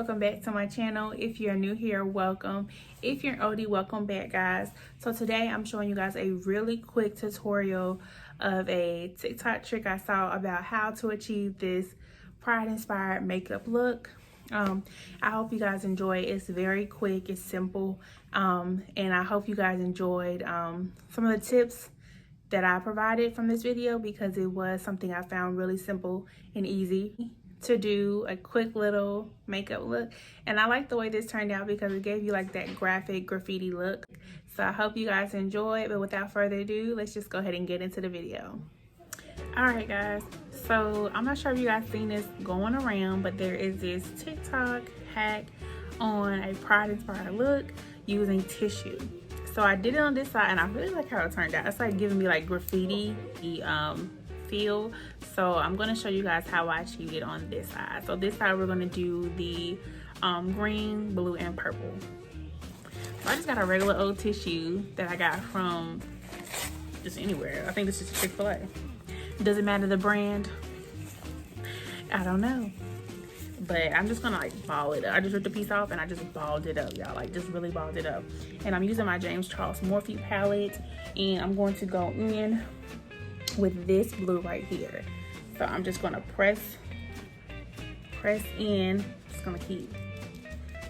welcome back to my channel. If you're new here, welcome. If you're an oldie, welcome back, guys. So today I'm showing you guys a really quick tutorial of a TikTok trick I saw about how to achieve this Pride inspired makeup look. I hope you guys enjoy it. It's very quick, it's simple, and I hope you guys enjoyed some of the tips that I provided from this video, because it was something I found really simple and easy to do, a quick little makeup look. And I like the way this turned out because it gave you like that graphic graffiti look. So I hope you guys enjoy it, but without further ado, let's just go ahead and get into the video. All right, guys, so I'm not sure if you guys seen this going around, but there is this TikTok hack on a Pride inspired look using tissue. So I did it on this side and I really like how it turned out. It's like giving me like graffiti feel. So I'm going to show you guys how I achieved it on this side. So this side we're going to do the green, blue, and purple. So I just got a regular old tissue that I got from just anywhere. I think this is Chick-fil-A. Doesn't matter the brand. I don't know. But I'm just gonna like ball it up. I just ripped the piece off and I just balled it up, y'all. Like just really balled it up. And I'm using my James Charles Morphe palette, and I'm going to go in with this blue right here. So I'm just gonna press in. Just gonna keep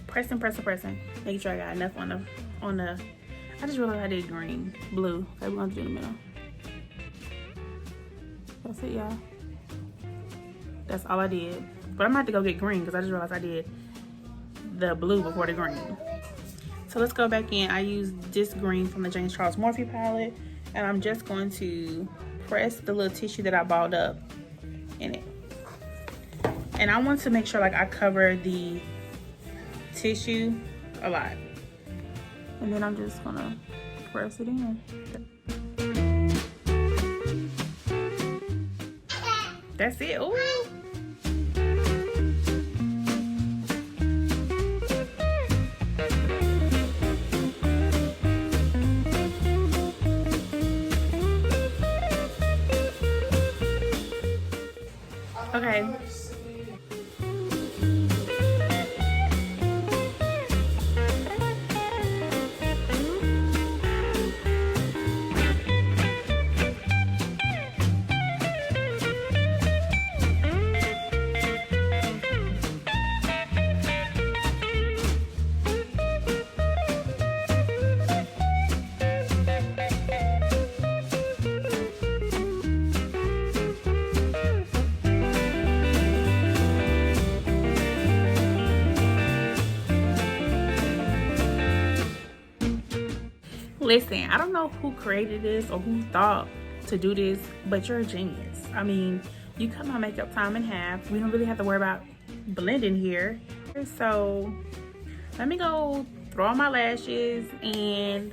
pressing. Make sure I got enough on the. I just realized I did green, blue. Okay, we're gonna do in the middle. That's it, y'all. That's all I did. But I'm gonna have to go get green because I just realized I did the blue before the green. So let's go back in. I used this green from the James Charles Morphe palette, and I'm just going to press the little tissue that I balled up in it. And I want to make sure like I cover the tissue a lot. And then I'm just gonna press it in. That's it. Ooh. Okay. Listen, I don't know who created this or who thought to do this, but you're a genius. I mean, you cut my makeup time in half. We don't really have to worry about blending here. So let me go throw on my lashes and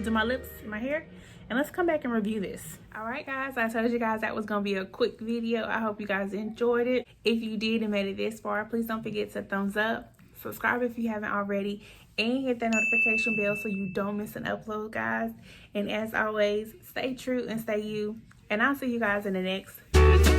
do my lips and my hair, and let's come back and review this. All right, guys, I told you guys that was gonna be a quick video. I hope you guys enjoyed it. If you did and made it this far, please don't forget to thumbs up, subscribe if you haven't already, and hit that notification bell so you don't miss an upload, guys. And as always, stay true and stay you, and I'll see you guys in the next video.